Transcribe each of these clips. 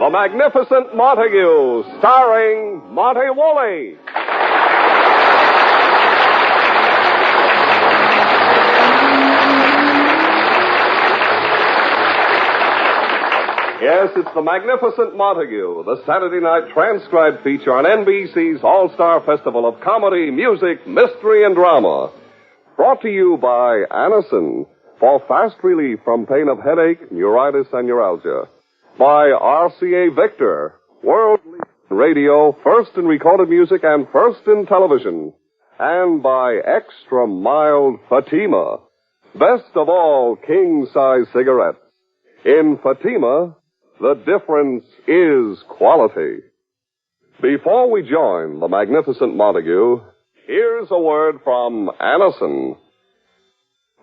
The Magnificent Montague, starring Monty Woolley. Yes, it's The Magnificent Montague, the Saturday night transcribed feature on NBC's All-Star Festival of Comedy, Music, Mystery, and Drama. Brought to you by Anacin, for fast relief from pain of headache, neuritis, and neuralgia. By RCA Victor, world leader in radio, first in recorded music, and first in television. And by Extra Mild Fatima, best of all king-size cigarettes. In Fatima, the difference is quality. Before we join the Magnificent Montague, here's a word from Anacin.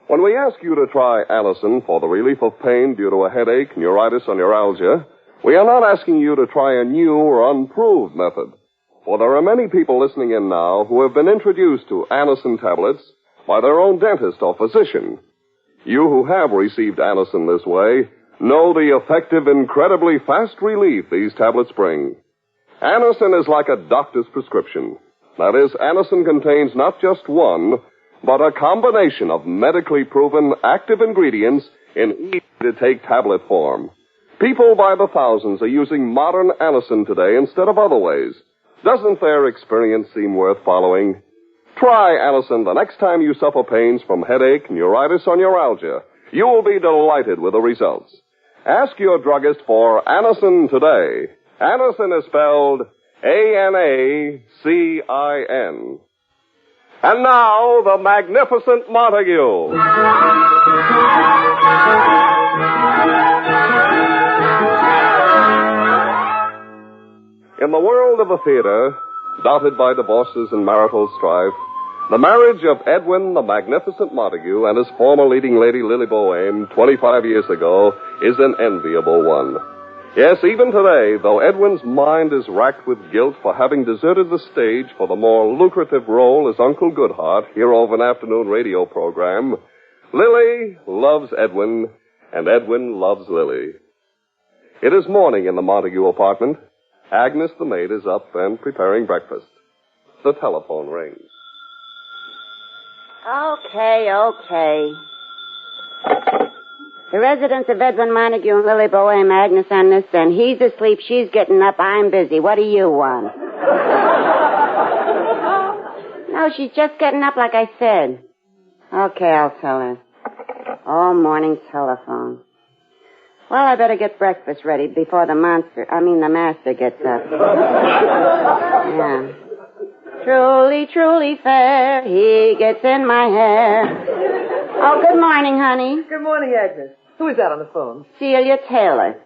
When we ask you to try Anacin for the relief of pain due to a headache, neuritis, or neuralgia, we are not asking you to try a new or unproved method. For there are many people listening in now who have been introduced to Anacin tablets by their own dentist or physician. You who have received Anacin this way know the effective, incredibly fast relief these tablets bring. Anacin is like a doctor's prescription. That is, Anacin contains not just one, but a combination of medically proven active ingredients in easy-to-take tablet form. People by the thousands are using modern Anacin today instead of other ways. Doesn't their experience seem worth following? Try Anacin the next time you suffer pains from headache, neuritis, or neuralgia. You will be delighted with the results. Ask your druggist for Anacin today. Anacin is spelled A-N-A-C-I-N. And now, the Magnificent Montague. In the world of the theater, dotted by divorces and marital strife, the marriage of Edwin the Magnificent Montague and his former leading lady Lily Boheme 25 years ago is an enviable one. Yes, even today, though Edwin's mind is racked with guilt for having deserted the stage for the more lucrative role as Uncle Goodhart, hero of an afternoon radio program, Lily loves Edwin, and Edwin loves Lily. It is morning in the Montague apartment. Agnes, the maid, is up and preparing breakfast. The telephone rings. Okay. The residence of Edwin Montague and Lily Boheme, Agnes on this end. He's asleep, she's getting up, I'm busy. What do you want? No, she's just getting up like I said. Okay, I'll tell her. All morning telephone. Well, I better get breakfast ready before the master gets up. Yeah. Truly, truly fair, he gets in my hair. Oh, good morning, honey. Good morning, Agnes. Who is that on the phone? Celia Taylor.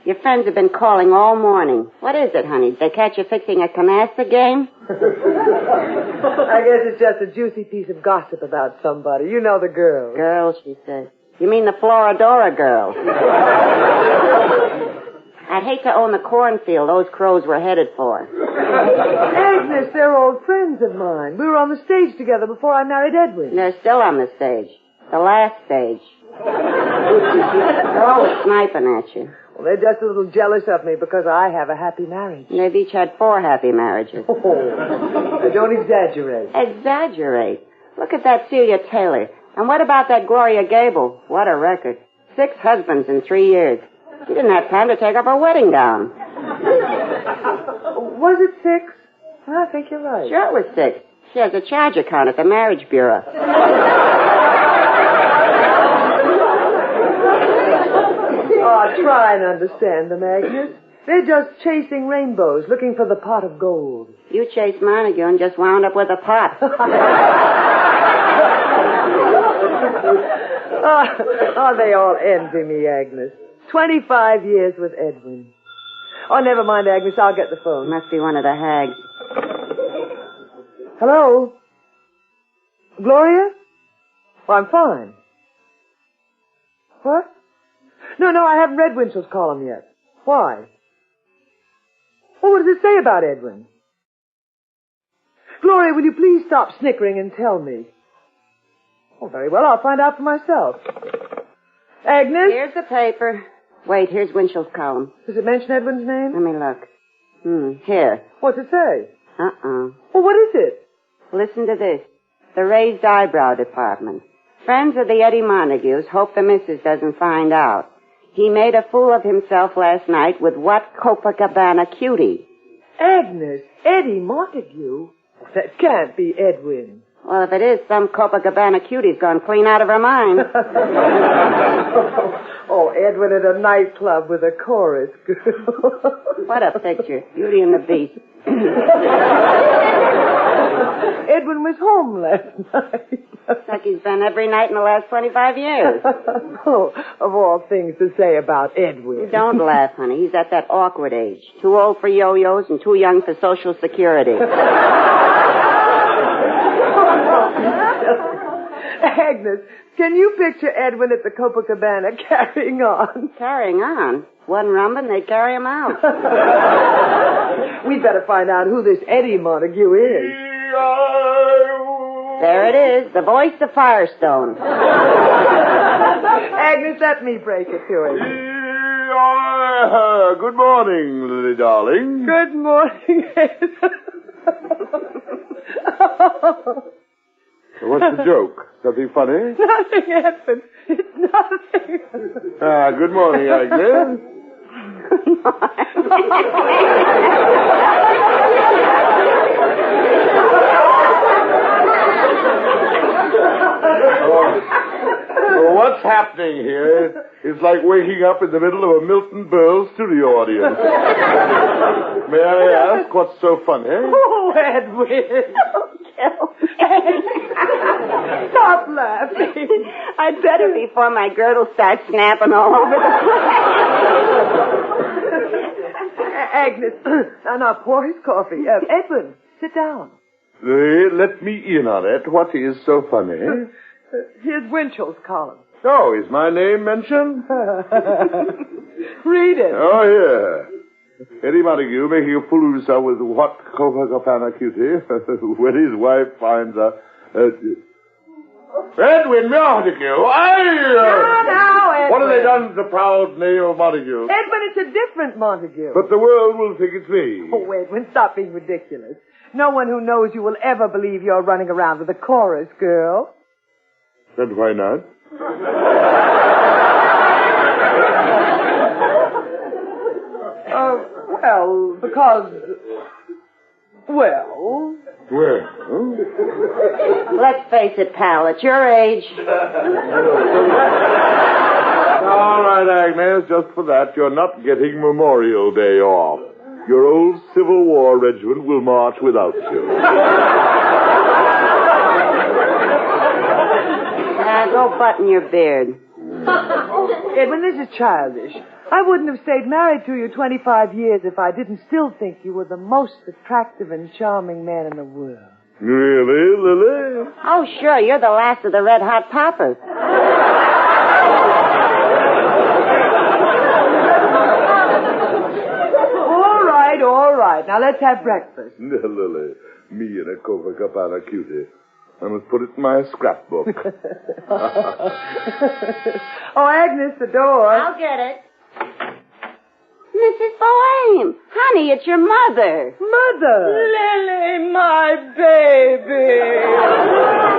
Your friends have been calling all morning. What is it, honey? Did they catch you fixing a canasta game? I guess it's just a juicy piece of gossip about somebody. You know the girl. Girl, she said. You mean the Floridora girl? I'd hate to own the cornfield those crows were headed for. Agnes, they're old friends of mine. We were on the stage together before I married Edwin. They're still on the stage. The last stage. They're always sniping at you. Well, they're just a little jealous of me because I have a happy marriage. And they've each had 4 happy marriages. Oh, don't exaggerate. Exaggerate? Look at that Celia Taylor. And what about that Gloria Gable? What a record. 6 husbands in 3 years. She didn't have time to take off her wedding gown. Was it 6? I think you're right. Sure it was 6. She has a charge account at the Marriage Bureau. Oh, try and understand them, Agnes. They're just chasing rainbows, looking for the pot of gold. You chased Montague and just wound up with a pot. Oh, they all envy me, Agnes. 25 years with Edwin. Oh, never mind, Agnes. I'll get the phone. Must be one of the hags. Hello? Gloria? Oh, I'm fine. What? No, I haven't read Winchell's column yet. Why? Oh, what does it say about Edwin? Gloria, will you please stop snickering and tell me? Oh, very well. I'll find out for myself. Agnes? Here's the paper. Wait, here's Winchell's column. Does it mention Edwin's name? Let me look. Here. What's it say? Well, what is it? Listen to this. The raised eyebrow department. Friends of the Eddie Montagues hope the missus doesn't find out. He made a fool of himself last night with what Copacabana cutie? Agnes, Eddie Montague? That can't be Edwin. Well, if it is, some Copacabana cutie's gone clean out of her mind. Oh, Edwin at a nightclub with a chorus girl. What a picture. Beauty and the Beast. Edwin was home last night. Like he's been every night in the last 25 years. Oh, of all things to say about Edwin. Don't laugh, honey. He's at that awkward age. Too old for yo-yos and too young for Social Security. Agnes, can you picture Edwin at the Copacabana carrying on? Carrying on? One rum and they carry him out. We'd better find out who this Eddie Montague is. There it is, the voice of Firestone. Agnes, let me break it to him. Good morning, Lily darling. Good morning, What's the joke? Something funny? Nothing, Edwin. It's nothing. Good morning, Agnes. What's happening here is like waking up in the middle of a Milton Berle studio audience. May I ask what's so funny? Oh, Edwin. Stop laughing. I'd better before my girdle starts snapping all over the place. Agnes, now pour his coffee. Edwin, sit down. Let me in on it. What is so funny? Here's Winchell's column. Oh, is my name mentioned? Read it. Oh, yeah. Eddie Montague making a fool of himself with what Copacabana cutie when his wife finds a... Edwin Montague! Now, Edwin. What have they done to the proud name of Montague? Edwin, it's a different Montague. But the world will think it's me. Oh, Edwin, stop being ridiculous. No one who knows you will ever believe you're running around with a chorus girl. And why not? Well, because... Well... Well... Let's face it, pal, at your age... All right, Agnes, just for that, you're not getting Memorial Day off. Your old Civil War regiment will march without you. Go button your beard. Edwin, this is childish. I wouldn't have stayed married to you 25 years if I didn't still think you were the most attractive and charming man in the world. Really, Lily? Oh, sure, you're the last of the Red Hot Poppers. All right. Now let's have breakfast. Lily, me and a Copacabana cutie. I must put it in my scrapbook. Oh, Agnes, the door. I'll get it. Mrs. Boehm, honey, it's your mother. Mother. Lily, my baby.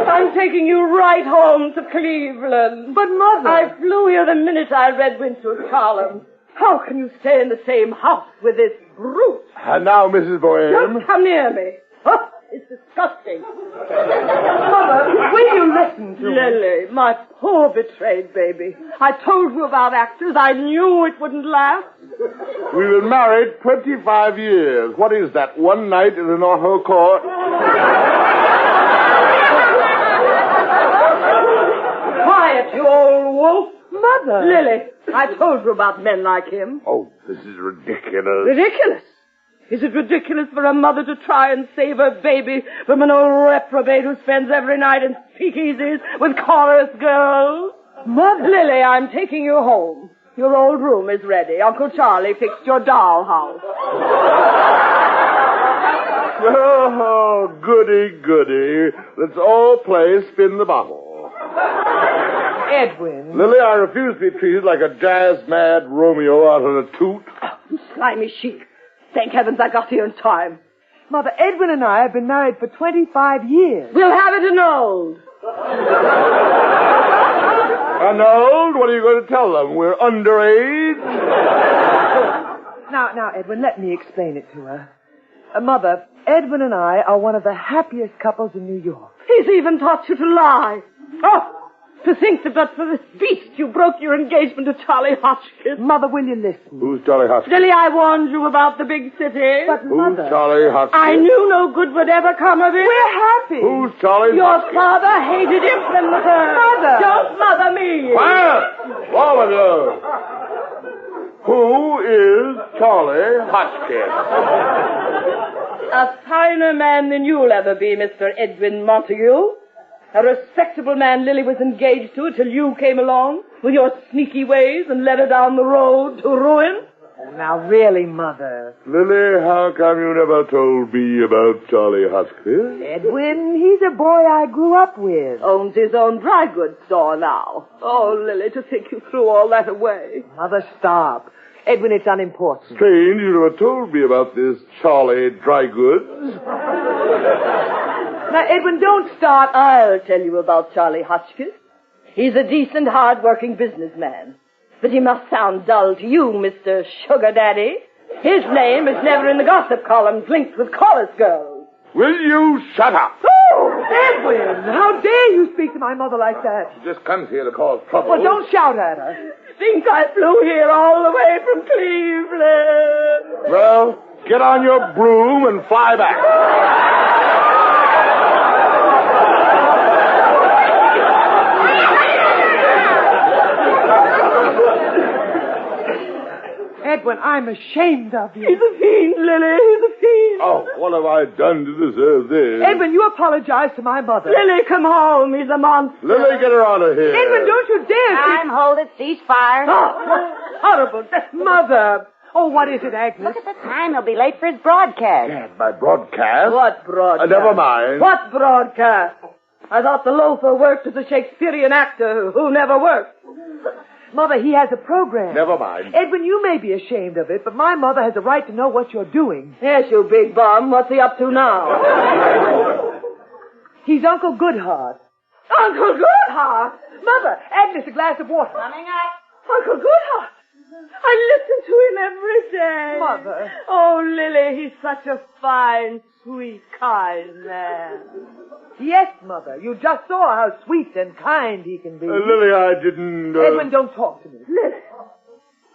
I'm taking you right home to Cleveland. But, Mother. I flew here the minute I read Winchell's column. How can you stay in the same house with this brute? And now, Mrs. Boehm. Don't come near me. Oh, it's disgusting. Mother, will you listen to me? Lily, my poor betrayed baby. I told you about actors. I knew it wouldn't last. We've been married 25 years. What is that, one night in an auto court? Quiet, you old wolf. Mother. Lily, I told you about men like him. Oh, this is ridiculous. Ridiculous? Is it ridiculous for a mother to try and save her baby from an old reprobate who spends every night in speakeasies with chorus girls? Mother. Lily, I'm taking you home. Your old room is ready. Uncle Charlie fixed your dollhouse. Oh, goody, goody. Let's all play spin the bottle. Edwin. Lily, I refuse to be treated like a jazz-mad Romeo out on a toot. You slimy sheep. Thank heavens I got here in time. Mother, Edwin and I have been married for 25 years. We'll have it annulled. Annulled? What are you going to tell them? We're underage? Now, Edwin, let me explain it to her. Mother, Edwin and I are one of the happiest couples in New York. He's even taught you to lie. Oh, to think that but for this beast you broke your engagement to Charlie Hotchkiss. Mother, will you listen? Who's Charlie Hotchkiss? Lily, I warned you about the big city. But, Who's Mother... Charlie Hotchkiss? I knew no good would ever come of it. We're happy. Who's Charlie Your Hotchkiss? father hated him from the first. Mother! Don't mother me. Quiet! All of you. Who is Charlie Hotchkiss? A finer man than you'll ever be, Mr. Edwin Montague. A respectable man Lily was engaged to till you came along with your sneaky ways and led her down the road to ruin. Oh, now, really, Mother. Lily, how come you never told me about Charlie Hotchkiss? Edwin, he's a boy I grew up with. Owns his own dry goods store now. Oh, Lily, to think you threw all that away. Mother, stop. Edwin, it's unimportant. Strange you never told me about this Charlie Dry Goods. Now, Edwin, don't start. I'll tell you about Charlie Hotchkiss. He's a decent, hard-working businessman. But he must sound dull to you, Mr. Sugar Daddy. His name is never in the gossip columns linked with chorus girls. Will you shut up? Oh, Edwin, how dare you speak to my mother like that? She just comes here to cause trouble. Well, don't shout at her. Think I flew here all the way from Cleveland. Well, get on your broom and fly back. Edwin, I'm ashamed of you. He's a fiend, Lily. He's a fiend. Oh, what have I done to deserve this? Edwin, you apologize to my mother. Lily, come home. He's a monster. Lily, get her out of here. Edwin, don't you dare. Time, hold it, cease fire. Oh, horrible. Mother. Oh, what is it, Agnes? Look at the time. He'll be late for his broadcast. Yeah, my broadcast? What broadcast? Never mind. What broadcast? I thought the loafer worked as a Shakespearean actor who never worked. Mother, he has a program. Never mind. Edwin, you may be ashamed of it, but my mother has a right to know what you're doing. Yes, you big bum. What's he up to now? He's Uncle Goodhart. Uncle Goodhart! Mother, Agnes, a glass of water. Coming up. Uncle Goodhart! I listen to him every day. Mother. Oh, Lily, he's such a fine, sweet, kind man. Yes, Mother. You just saw how sweet and kind he can be. Lily, I didn't... Edwin, don't talk to me. Lily,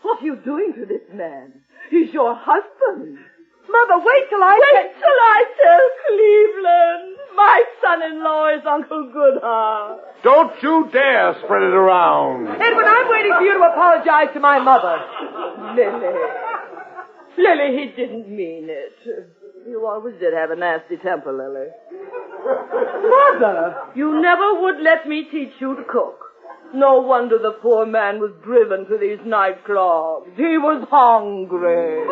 what are you doing to this man? He's your husband. Mother, wait till I tell Cleveland. My son-in-law is Uncle Goodhart. Don't you dare spread it around. Edwin, I'm waiting for you to apologize to my mother. Lily, he didn't mean it. You always did have a nasty temper, Lily. Mother! You never would let me teach you to cook. No wonder the poor man was driven to these nightclubs. He was hungry.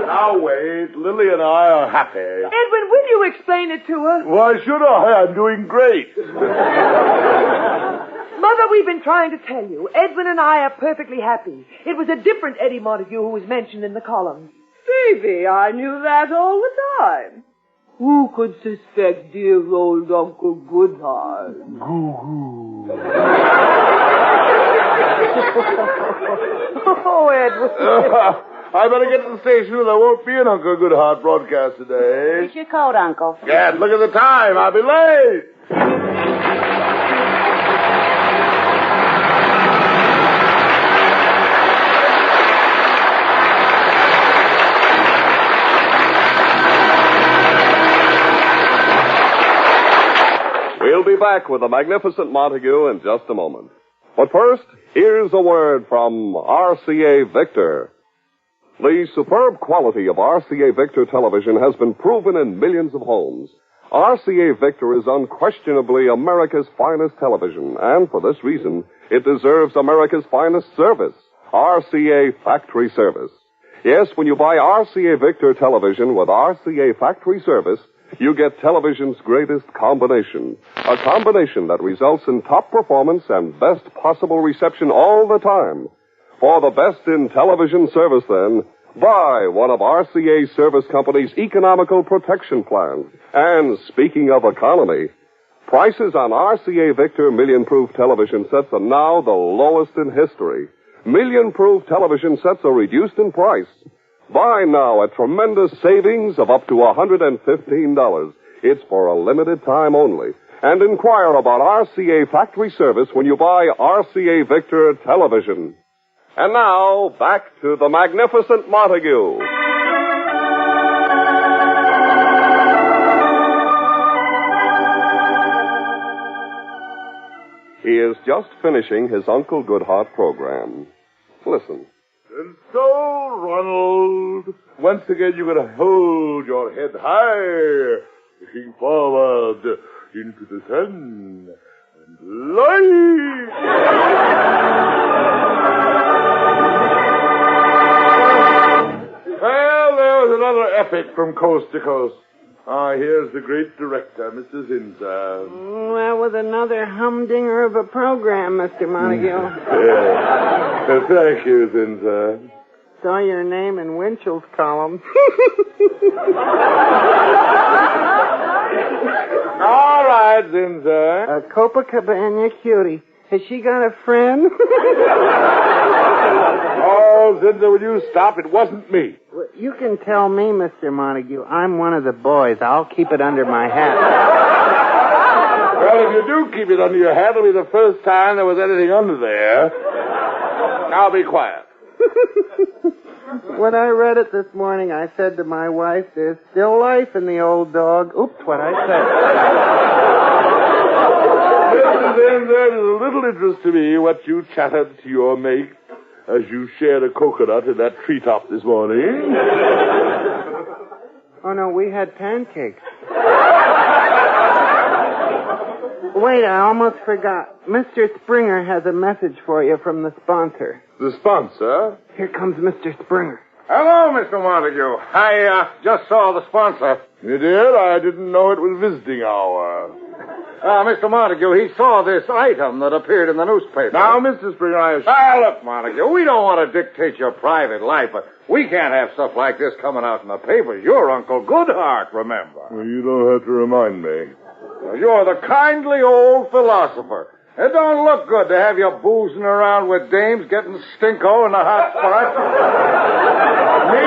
Now wait. Lily and I are happy. Edwin, will you explain it to her? Why should I? I'm doing great. Mother, we've been trying to tell you. Edwin and I are perfectly happy. It was a different Eddie Montague who was mentioned in the columns. Baby, I knew that all the time. Who could suspect dear old Uncle Goodhart? Oh, Edwin. I better get to the station or there won't be an Uncle Goodhart broadcast today. Here's your coat, Uncle. Gad, look at the time. I'll be late. We'll be back with the Magnificent Montague in just a moment. But first, here's a word from RCA Victor. The superb quality of RCA Victor television has been proven in millions of homes. RCA Victor is unquestionably America's finest television, and for this reason, it deserves America's finest service, RCA Factory Service. Yes, when you buy RCA Victor television with RCA Factory Service, You get television's greatest combination. A combination that results in top performance and best possible reception all the time. For the best in television service, then, buy one of RCA Service Company's economical protection plans. And speaking of economy, prices on RCA Victor million-proof television sets are now the lowest in history. Million-proof television sets are reduced in price. Buy now at tremendous savings of up to $115. It's for a limited time only. And inquire about RCA factory service when you buy RCA Victor television. And now, back to the Magnificent Montague. He is just finishing his Uncle Goodhart program. Listen. And so, Ronald, once again you're going to hold your head high, looking forward into the sun and light. Well, there's another epic from coast to coast. Here's the great director, Mr. Zinser. Well, with another humdinger of a program, Mr. Montague. Thank you, Zinser. Saw your name in Winchell's column. All right, Zinser. A Copacabana cutie. Has she got a friend? Oh, Zinser, will you stop? It wasn't me. Well, you can tell me, Mr. Montague. I'm one of the boys. I'll keep it under my hat. Well, if you do keep it under your hat, it'll be the first time there was anything under there. Now be quiet. When I read it this morning, I said to my wife, there's still life in the old dog. Oops, what I said. Then there is a little interest to me what you chattered to your mate as you shared a coconut in that treetop this morning. Oh, no, we had pancakes. Wait, I almost forgot. Mr. Springer has a message for you from the sponsor. The sponsor? Here comes Mr. Springer. Hello, Mr. Montague. I just saw the sponsor. You did? I didn't know it was visiting hour. Mr. Montague, he saw this item that appeared in the newspaper. Now, Mr. Springer, Look, Montague, we don't want to dictate your private life, but we can't have stuff like this coming out in the papers. You're Uncle Goodhart, remember? Well, you don't have to remind me. You're the kindly old philosopher. It don't look good to have you boozing around with dames getting stinko in the hot spot. Me?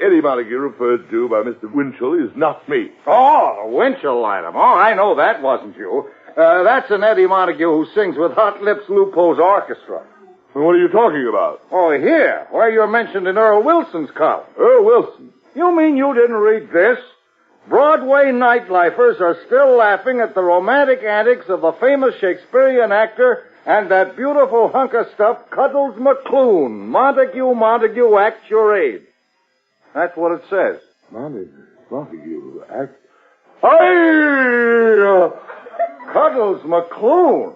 Eddie Montague referred to by Mr. Winchell is not me. Oh, the Winchell item. Oh, I know that wasn't you. That's an Eddie Montague who sings with Hot Lips Lupo's orchestra. Well, what are you talking about? Oh, here, where you're mentioned in Earl Wilson's column. Earl Wilson? You mean you didn't read this? Broadway nightlifers are still laughing at the romantic antics of the famous Shakespearean actor and that beautiful hunk of stuff, Cuddles McClune. Montague, act your age. That's what it says. Montague, act... Cuddles McClune.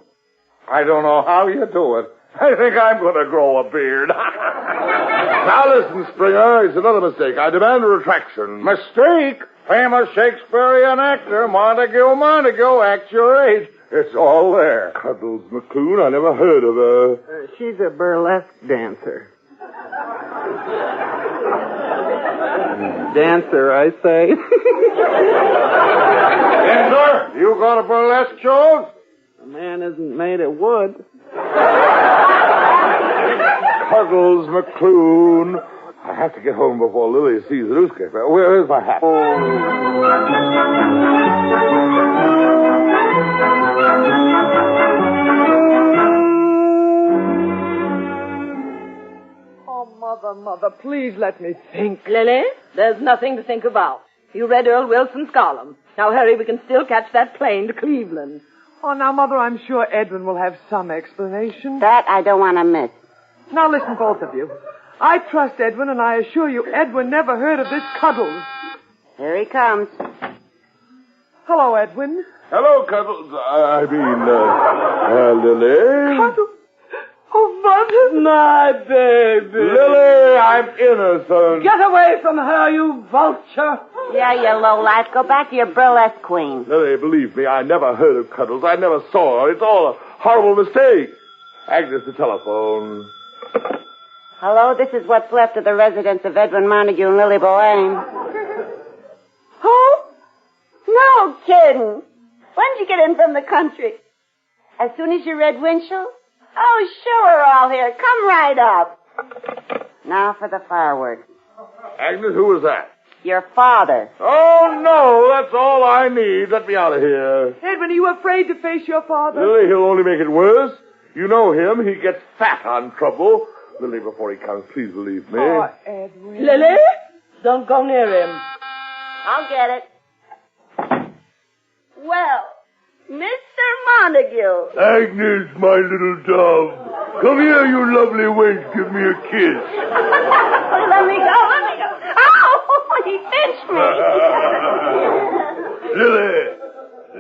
I don't know how you do it. I think I'm going to grow a beard. Now listen, Springer, it's another mistake. I demand a retraction. Mistake? Famous Shakespearean actor, Montague, act your age. It's all there. Cuddles McClune, I never heard of her. She's a burlesque dancer. Dancer, I say. Dancer, you got a burlesque show? A man isn't made of wood. Cuddles McClune. I have to get home before Lily sees the newspaper. Where's my hat? Oh, Mother, please let me think. Lily, there's nothing to think about. You read Earl Wilson's column. Now hurry, we can still catch that plane to Cleveland. Oh, now, Mother, I'm sure Edwin will have some explanation. That I don't want to miss. Now, listen, both of you. I trust Edwin, and I assure you, Edwin never heard of this Cuddles. Here he comes. Hello, Edwin. Hello, Cuddles. Lily. Cuddles? Oh, Mother. My baby. Lily, I'm innocent. Get away from her, you vulture. Yeah, you lowlife. Go back to your burlesque queen. Lily, believe me, I never heard of Cuddles. I never saw her. It's all a horrible mistake. Agnes, the telephone. Hello, this is what's left of the residence of Edwin Montague and Lily Boheme. Who? No kidding. When'd you get in from the country? As soon as you read Winchell? Oh, sure, we're all here. Come right up. Now for the fireworks. Agnes, who was that? Your father. Oh, no, that's all I need. Let me out of here. Edwin, are you afraid to face your father? Lily, he'll only make it worse. You know him. He gets fat on trouble. Lily, before he comes, please believe me. Oh, Edwin. Lily, don't go near him. I'll get it. Well, Mr. Montague. Agnes, my little dove. Come here, you lovely wench. Give me a kiss. Let me go. Ow! He pinched me.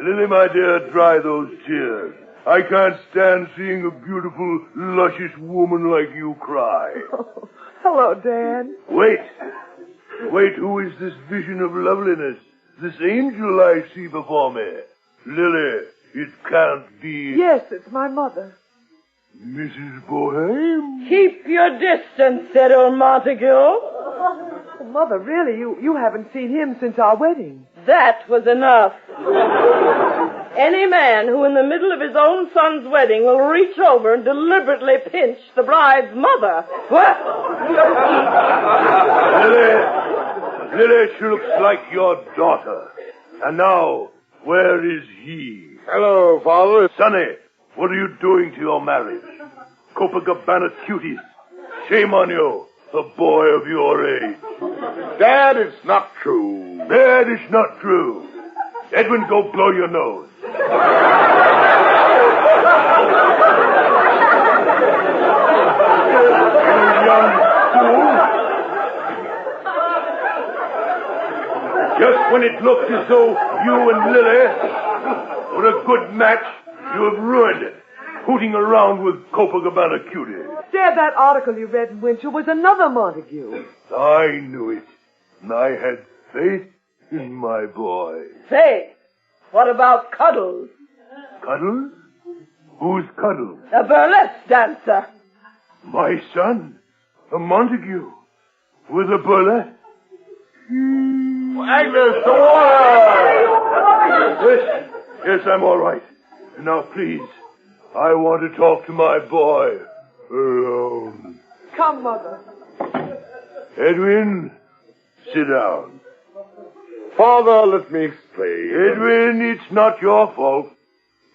Lily, my dear, dry those tears. I can't stand seeing a beautiful, luscious woman like you cry. Hello, Dad. Wait, who is this vision of loveliness? This angel I see before me? Lily, it can't be... Yes, it's my mother. Mrs. Boheme? Keep your distance, Edwin Montague. Oh, Mother, really, you haven't seen him since our wedding. That was enough. Any man who in the middle of his own son's wedding will reach over and deliberately pinch the bride's mother. What? Lily, she looks like your daughter. And now, where is he? Hello, Father. Sonny, what are you doing to your marriage? Copacabana cuties. Shame on you, a boy of your age. Dad, it's not true. Dad, it's not true. Edwin, go blow your nose. You young fool. Just when it looked as though you and Lily were a good match, you have ruined it, hooting around with Copacabana cuties. Dad, that article you read in Winchell was another Montague. I knew it, and I had faith in my boy. Say, what about Cuddles? Cuddles? Who's Cuddles? A burlesque dancer. My son, a Montague, with a burlesque. Agnes, the water! Yes, I'm all right. Now, please, I want to talk to my boy alone. Come, Mother. Edwin, sit down. Father, let me explain. Edwin, it's not your fault.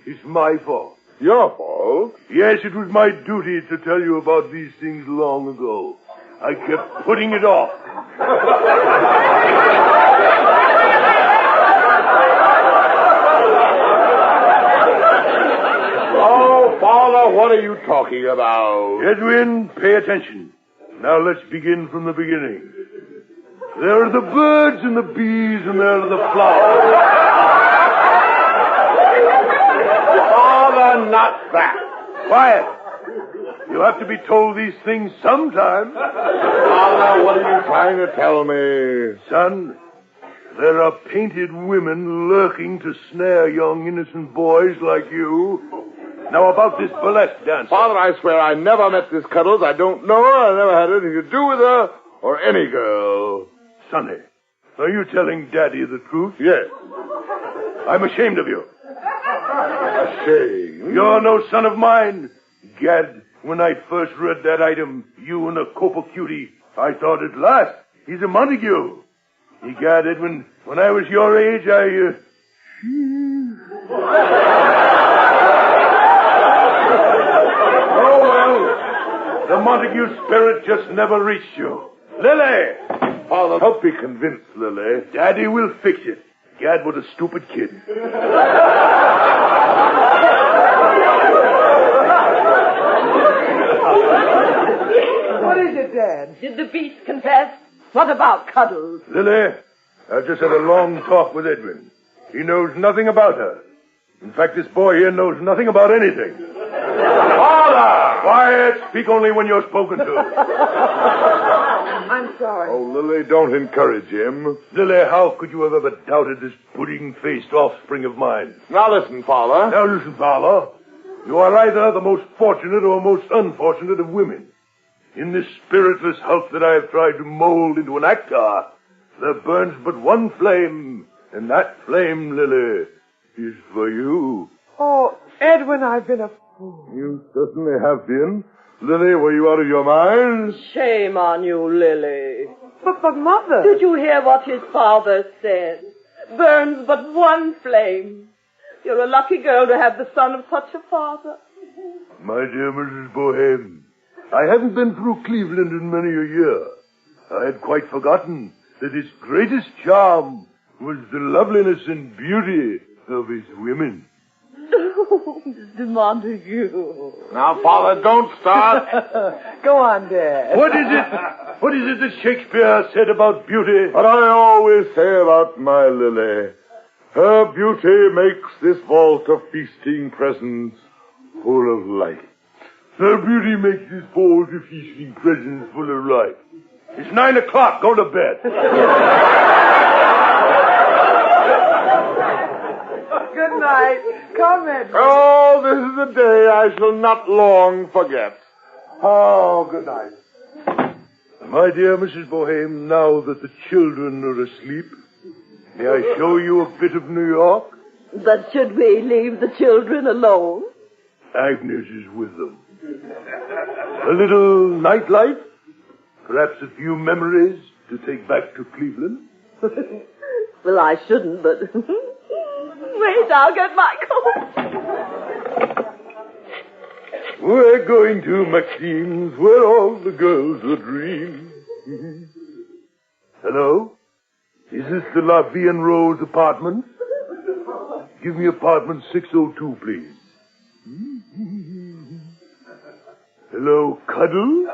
It's my fault. Your fault? Yes, it was my duty to tell you about these things long ago. I kept putting it off. Oh, Father, what are you talking about? Edwin, pay attention. Now let's begin from the beginning. There are the birds and the bees, and there are the flowers. Father, not that. Quiet. You have to be told these things sometime. Father, what are you trying to tell me? Son, there are painted women lurking to snare young innocent boys like you. Now about this burlesque dance. Father, I swear I never met this Cuddles. I don't know her. I never had anything to do with her or any girl. Sonny, are you telling Daddy the truth? Yes. I'm ashamed of you. Ashamed? You're no son of mine. Gad, when I first read that item, you and a Copa cutie, I thought at last, he's a Montague. Egad, Edwin, when I was your age, Oh, well, the Montague spirit just never reached you. Lily! Father, help me convince Lily. Daddy will fix it. Gad, what a stupid kid. What is it, Dad? Did the beast confess? What about Cuddles? Lily, I just had a long talk with Edwin. He knows nothing about her. In fact, this boy here knows nothing about anything. Father! Order! Quiet. Speak only when you're spoken to. I'm sorry. Oh, Lily, don't encourage him. Lily, how could you have ever doubted this pudding-faced offspring of mine? Now listen, Father. Now listen, Paula. You are either the most fortunate or most unfortunate of women. In this spiritless hulk that I have tried to mold into an actor, there burns but one flame, and that flame, Lily, is for you. Oh, Edwin, I've been a fool. You certainly have been. Lily, were you out of your mind? Shame on you, Lily. But Mother... Did you hear what his father said? Burns but one flame. You're a lucky girl to have the son of such a father. My dear Mrs. Bohème, I haven't been through Cleveland in many a year. I had quite forgotten that his greatest charm was the loveliness and beauty of his women. Oh, Mr. Montague. Now, Father, don't start. Go on, Dad. What is it that Shakespeare said about beauty? What I always say about my Lily. Her beauty makes this vault of feasting presence full of light. Her beauty makes this vault of feasting presence full of light. It's 9 o'clock. Go to bed. Good night. Come, Edwin. Oh, this is a day I shall not long forget. Oh, good night. My dear Mrs. Bohème, now that the children are asleep, may I show you a bit of New York? But should we leave the children alone? Agnes is with them. A little nightlife? Perhaps a few memories to take back to Cleveland? Well, I shouldn't, but... Wait, I'll get my coat. We're going to Maxine's, where all the girls are dream. Hello? Is this the La Vie en Rose apartment? Give me apartment 602, please. Hello, Cuddle?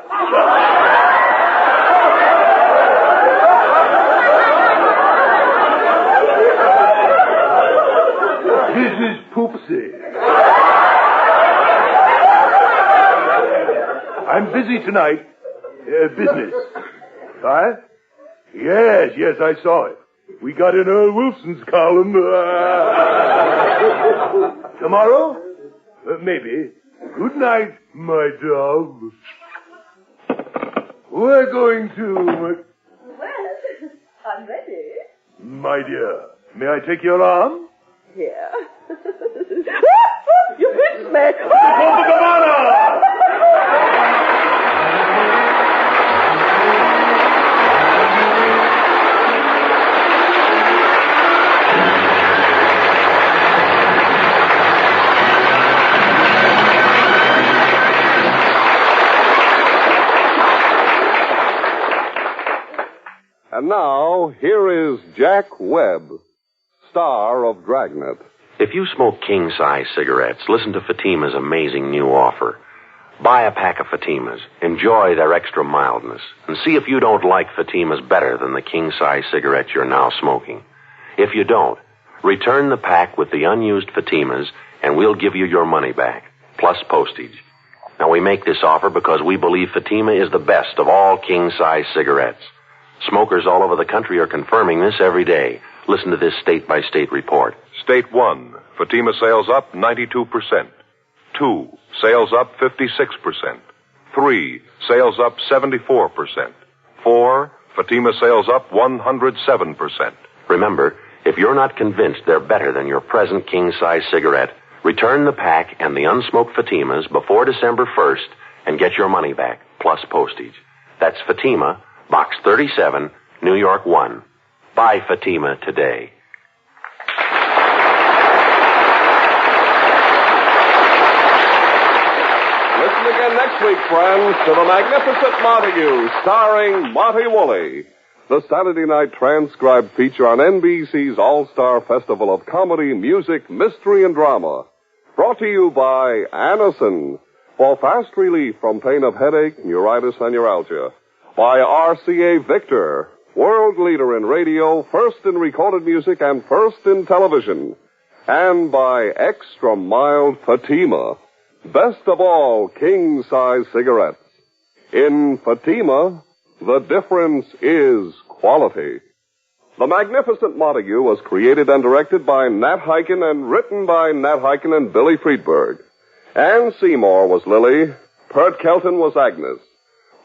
This is Poopsie. I'm busy tonight. Business. Huh? Yes, I saw it. We got in Earl Wilson's column. Tomorrow? Maybe. Good night, my dove. We're going to... Well, I'm ready. My dear, may I take your arm? Here. You hit me. And now, here is Jack Webb, star of Dragnet. If you smoke king-size cigarettes, listen to Fatima's amazing new offer. Buy a pack of Fatimas, enjoy their extra mildness, and see if you don't like Fatimas better than the king-size cigarettes you're now smoking. If you don't, return the pack with the unused Fatimas, and we'll give you your money back, plus postage. Now, we make this offer because we believe Fatima is the best of all king-size cigarettes. Smokers all over the country are confirming this every day. Listen to this state-by-state report. State 1, Fatima sales up 92%. 2, sales up 56%. 3, sales up 74%. 4, Fatima sales up 107%. Remember, if you're not convinced they're better than your present king-size cigarette, return the pack and the unsmoked Fatimas before December 1st and get your money back, plus postage. That's Fatima, Box 37, New York 1. Buy Fatima today. Listen again next week, friends, to the Magnificent Montague, starring Monty Woolley. The Saturday night transcribed feature on NBC's All-Star Festival of Comedy, Music, Mystery, and Drama. Brought to you by Anacin, for fast relief from pain of headache, neuritis, and neuralgia. By RCA Victor, world leader in radio, first in recorded music, and first in television. And by Extra Mild Fatima. Best of all, king-size cigarettes. In Fatima, the difference is quality. The Magnificent Montague was created and directed by Nat Hiken and written by Nat Hiken and Billy Friedberg. Anne Seymour was Lily. Pert Kelton was Agnes.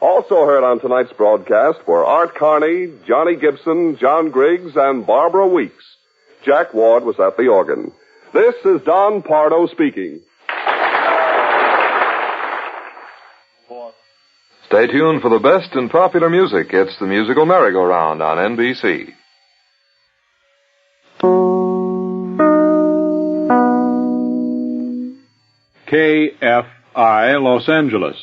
Also heard on tonight's broadcast were Art Carney, Johnny Gibson, John Griggs, and Barbara Weeks. Jack Ward was at the organ. This is Don Pardo speaking. Stay tuned for the best in popular music. It's the musical merry-go-round on NBC. KFI, Los Angeles.